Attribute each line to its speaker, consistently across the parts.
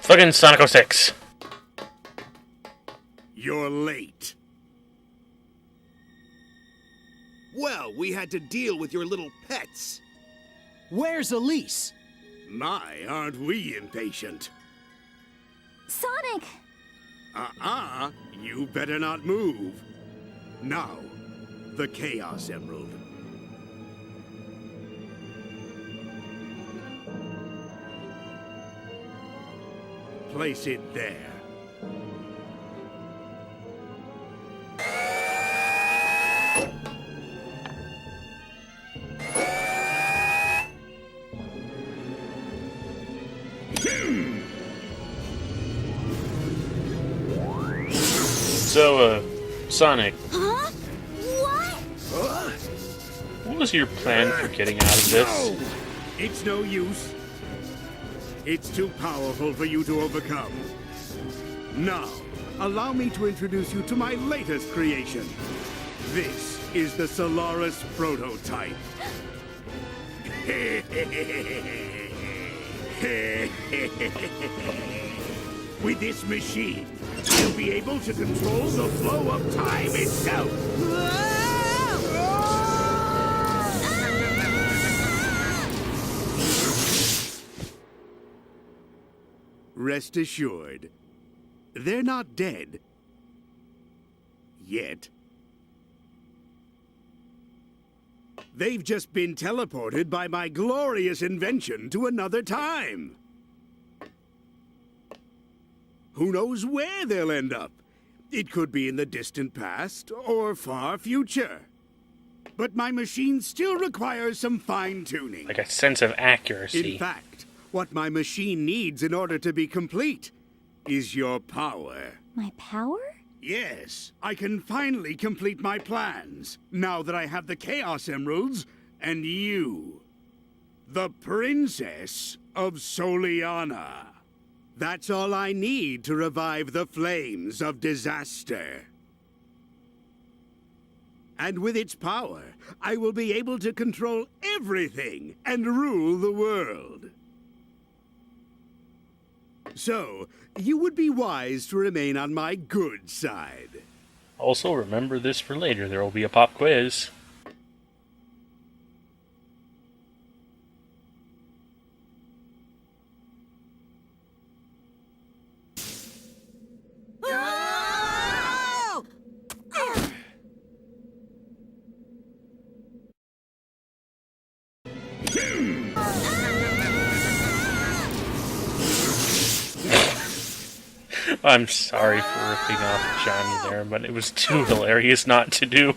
Speaker 1: Fucking Sonic 06.
Speaker 2: You're late.
Speaker 3: Well, we had to deal with your little pets.
Speaker 4: Where's Elise?
Speaker 2: My, aren't we impatient?
Speaker 5: Sonic!
Speaker 2: You better not move. Now, the Chaos Emerald. Place it there.
Speaker 1: So, Sonic,
Speaker 5: Huh? What?
Speaker 1: what was your plan for getting out of this?
Speaker 2: No! It's no use. It's too powerful for you to overcome. Now, allow me to introduce you to my latest creation. This is the Solaris prototype. With this machine, you'll be able to control the flow of time itself. Rest assured, they're not dead. Yet. They've just been teleported by my glorious invention to another time. Who knows where they'll end up? It could be in the distant past or far future. But my machine still requires some fine-tuning.
Speaker 1: Like a sense of accuracy.
Speaker 2: In fact, what my machine needs in order to be complete is your power.
Speaker 5: My power?
Speaker 2: Yes, I can finally complete my plans, now that I have the Chaos Emeralds and you. The Princess of Soliana. That's all I need to revive the flames of disaster. And with its power, I will be able to control everything and rule the world. So, you would be wise to remain on my good side.
Speaker 1: Also, remember this for later. There will be a pop quiz.
Speaker 5: Oh!
Speaker 1: I'm sorry for ripping off Johnny there, but it was too hilarious not to do.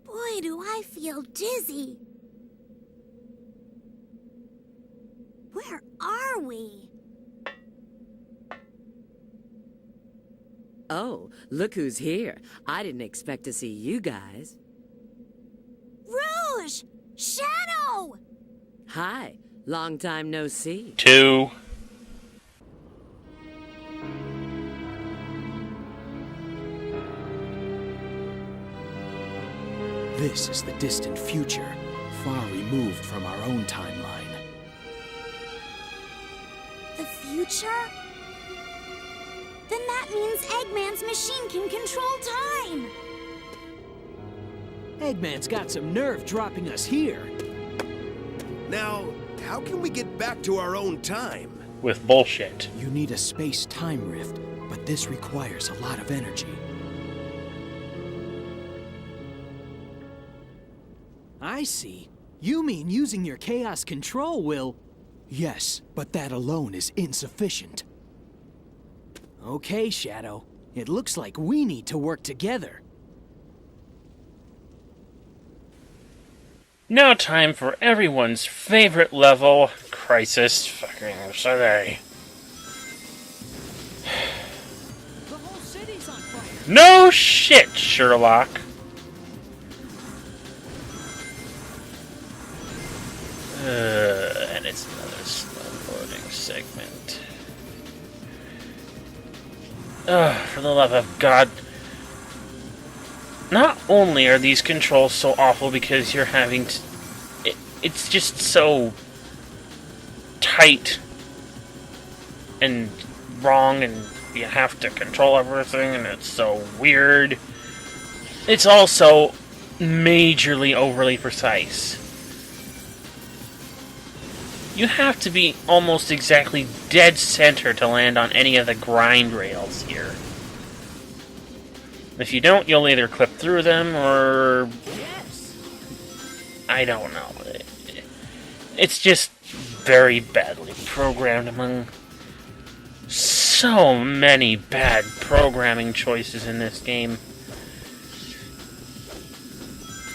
Speaker 5: Boy, do I feel dizzy. Where are we?
Speaker 6: Oh, look who's here. I didn't expect to see you guys.
Speaker 5: Rouge! Shadow!
Speaker 6: Hi, long time no see.
Speaker 1: 2.
Speaker 4: This is the distant future, far removed from our own timeline.
Speaker 5: The future? Then that means Eggman's machine can control time!
Speaker 4: Eggman's got some nerve dropping us here.
Speaker 3: Now, how can we get back to our own time?
Speaker 1: With bullshit.
Speaker 4: You need a space-time rift, but this requires a lot of energy. I see. You mean using your chaos control will... Yes, but that alone is insufficient. Okay, Shadow. It looks like we need to work together.
Speaker 1: Now time for everyone's favorite level, Crisis fucking Sunday.
Speaker 4: The whole city's on fire.
Speaker 1: No shit, Sherlock. And it's another slow loading segment. For the love of God. Not only are these controls so awful because you're having to... it's just so tight and wrong, and you have to control everything, and it's so weird. It's also majorly overly precise. You have to be almost exactly dead center to land on any of the grind rails here. If you don't, you'll either clip through them, or... I don't know. It's just very badly programmed among so many bad programming choices in this game.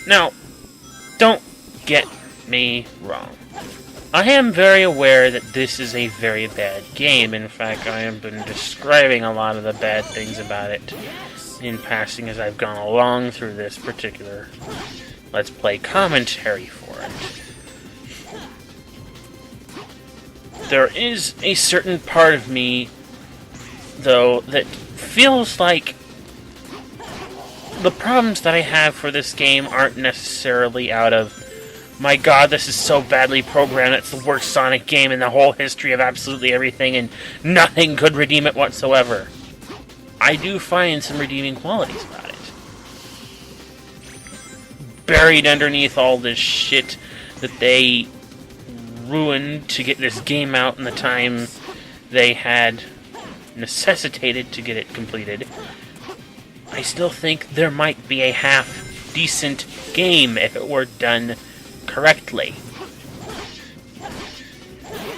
Speaker 1: Now, don't get me wrong. I am very aware that this is a very bad game. In fact, I have been describing a lot of the bad things about it in passing as I've gone along through this particular Let's Play commentary for it. There is a certain part of me, though, that feels like the problems that I have for this game aren't necessarily out of, my god, this is so badly programmed, it's the worst Sonic game in the whole history of absolutely everything, and nothing could redeem it whatsoever. I do find some redeeming qualities about it. Buried underneath all this shit that they ruined to get this game out in the time they had necessitated to get it completed, I still think there might be a half-decent game if it were done correctly.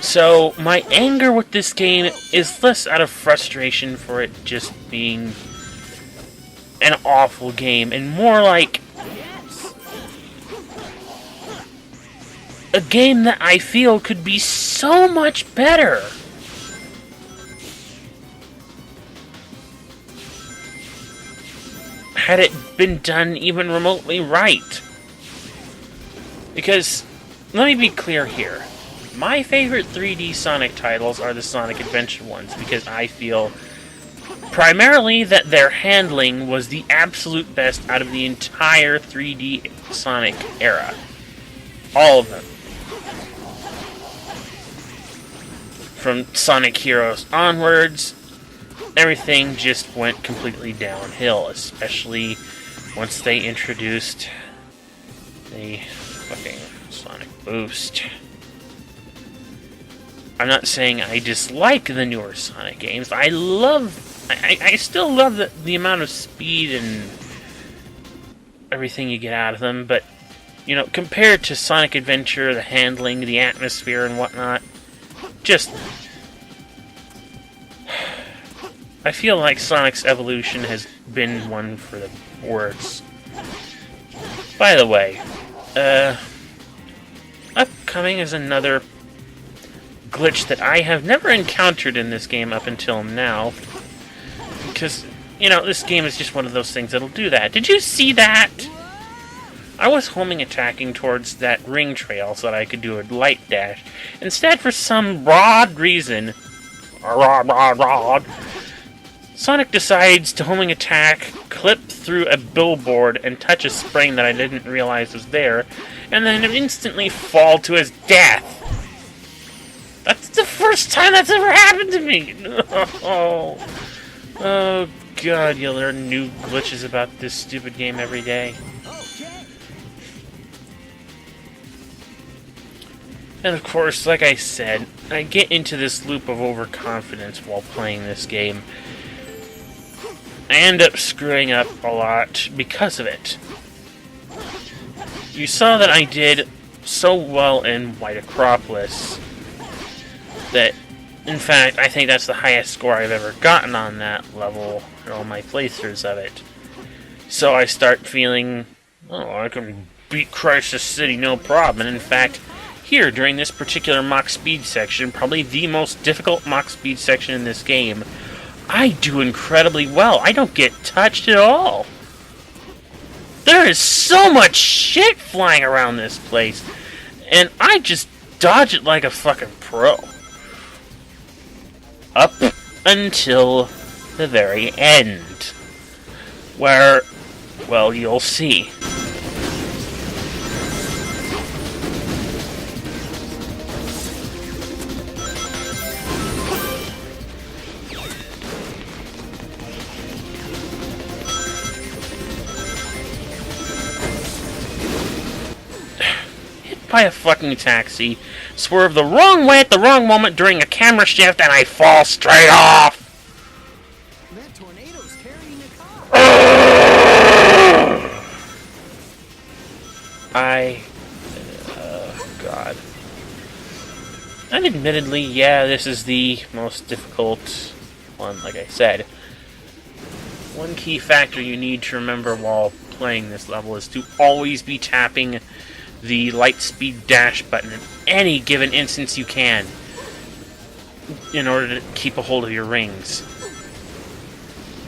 Speaker 1: So, my anger with this game is less out of frustration for it just being an awful game, and more like a game that I feel could be so much better. Had it been done even remotely right. Because, let me be clear here. My favorite 3D Sonic titles are the Sonic Adventure ones, because I feel primarily that their handling was the absolute best out of the entire 3D Sonic era. All of them. From Sonic Heroes onwards, everything just went completely downhill, especially once they introduced the fucking Sonic Boost. I'm not saying I dislike the newer Sonic games. I still love the amount of speed and everything you get out of them, but, you know, compared to Sonic Adventure, the handling, the atmosphere, and whatnot, just... I feel like Sonic's evolution has been one for the worse. By the way, upcoming is another glitch that I have never encountered in this game up until now. Because, you know, this game is just one of those things that'll do that. Did you see that? I was homing attacking towards that ring trail so that I could do a light dash. Instead, for some odd reason, Sonic decides to homing attack, clip through a billboard, and touch a spring that I didn't realize was there, and then instantly fall to his death. That's the first time that's ever happened to me! Oh god, you'll learn new glitches about this stupid game every day. And of course, like I said, I get into this loop of overconfidence while playing this game. I end up screwing up a lot because of it. You saw that I did so well in White Acropolis that, in fact, I think that's the highest score I've ever gotten on that level in all my playthroughs of it. So I start feeling, oh, I can beat Crisis City no problem. And in fact, here, during this particular Mach Speed section, probably the most difficult Mach Speed section in this game, I do incredibly well. I don't get touched at all. There is so much shit flying around this place, and I just dodge it like a fucking pro. Up until the very end, where, well, you'll see. by a fucking taxi, swerve the wrong way at the wrong moment during a camera shift, and I fall straight off!
Speaker 4: That tornado's carrying a car.
Speaker 1: God. And admittedly, yeah, this is the most difficult one, like I said. One key factor you need to remember while playing this level is to always be tapping the light speed dash button in any given instance you can in order to keep a hold of your rings.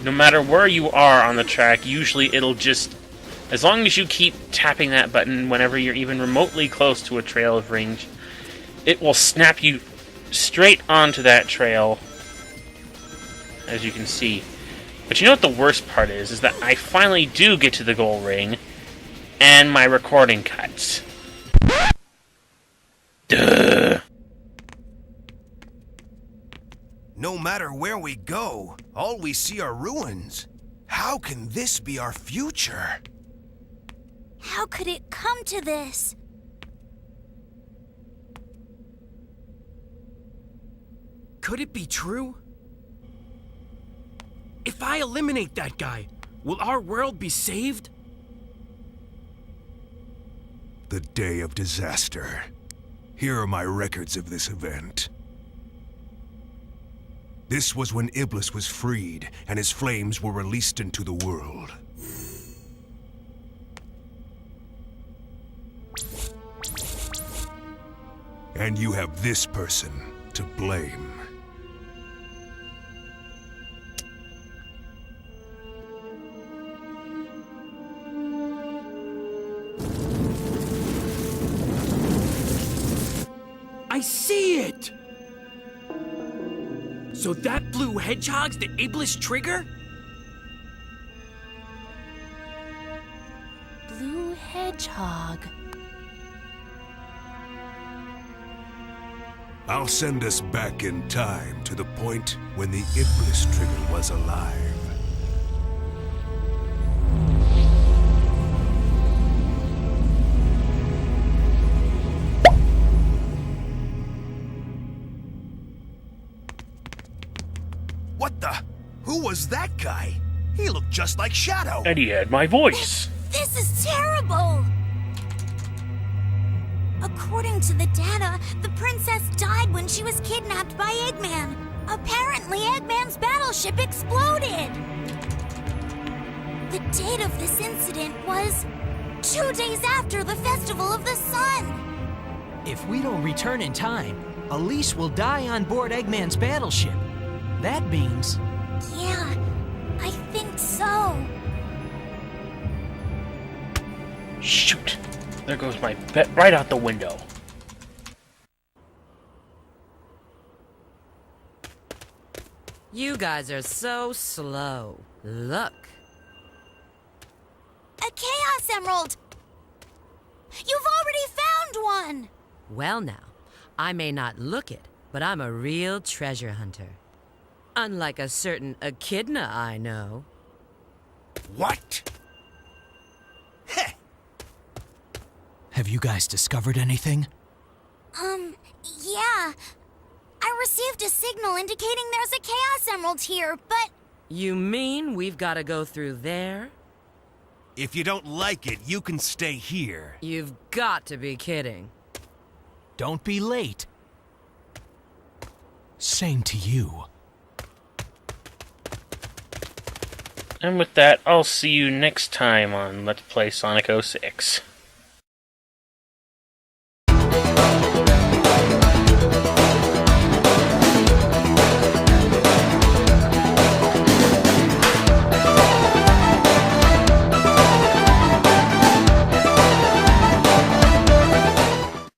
Speaker 1: No matter where you are on the track, usually it'll just... As long as you keep tapping that button whenever you're even remotely close to a trail of rings, it will snap you straight onto that trail, as you can see. But you know what the worst part is that I finally do get to the goal ring, and my recording cuts. Duh.
Speaker 3: No matter where we go, all we see are ruins. How can this be our future?
Speaker 5: How could it come to this?
Speaker 7: Could it be true? If I eliminate that guy, will our world be saved?
Speaker 3: The day of disaster. Here are my records of this event. This was when Iblis was freed, and his flames were released into the world. And you have this person to blame.
Speaker 7: I see it! So that blue hedgehog's the Iblis trigger?
Speaker 5: Blue Hedgehog.
Speaker 3: I'll send us back in time to the point when the Iblis trigger was alive. What the? Who was that guy? He looked just like Shadow.
Speaker 1: And he had my voice.
Speaker 5: This is terrible! According to the data, the princess died when she was kidnapped by Eggman. Apparently, Eggman's battleship exploded! The date of this incident was 2 days after the Festival of the Sun!
Speaker 4: If we don't return in time, Elise will die on board Eggman's battleship. That means...
Speaker 5: Yeah, I think so.
Speaker 1: Shoot! There goes my bet right out the window.
Speaker 6: You guys are so slow. Look.
Speaker 5: A Chaos Emerald! You've already found one!
Speaker 6: Well now, I may not look it, but I'm a real treasure hunter. Unlike a certain echidna I know.
Speaker 3: What? Heh!
Speaker 4: Have you guys discovered anything?
Speaker 5: Yeah. I received a signal indicating there's a Chaos Emerald here, but...
Speaker 6: You mean we've got to go through there?
Speaker 3: If you don't like it, you can stay here.
Speaker 6: You've got to be kidding.
Speaker 4: Don't be late. Same to you.
Speaker 1: And with that, I'll see you next time on Let's Play Sonic 06.